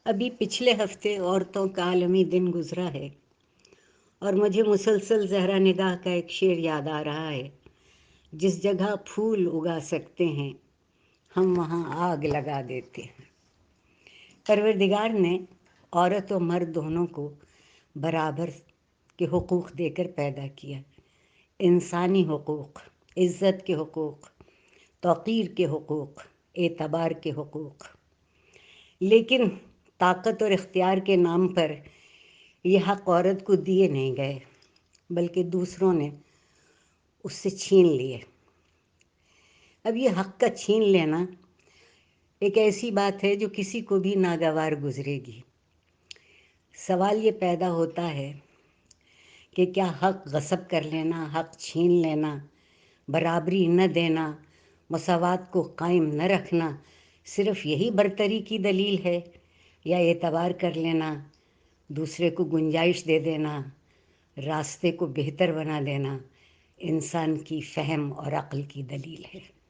ابھی پچھلے ہفتے عورتوں کا عالمی دن گزرا ہے اور مجھے مسلسل زہرا نگاہ کا ایک شعر یاد آ رہا ہے، جس جگہ پھول اگا سکتے ہیں ہم وہاں آگ لگا دیتے ہیں۔ پروردگار نے عورت و مرد دونوں کو برابر کے حقوق دے کر پیدا کیا، انسانی حقوق، عزت کے حقوق، توقیر کے حقوق، اعتبار کے حقوق۔ لیکن طاقت اور اختیار کے نام پر یہ حق عورت کو دیے نہیں گئے، بلکہ دوسروں نے اس سے چھین لیے۔ اب یہ حق کا چھین لینا ایک ایسی بات ہے جو کسی کو بھی ناگوار گزرے گی۔ سوال یہ پیدا ہوتا ہے کہ کیا حق غصب کر لینا، حق چھین لینا، برابری نہ دینا، مساوات کو قائم نہ رکھنا صرف یہی برتری کی دلیل ہے، یا اعتبار کر لینا، دوسرے کو گنجائش دے دینا، راستے کو بہتر بنا دینا انسان کی فہم اور عقل کی دلیل ہے؟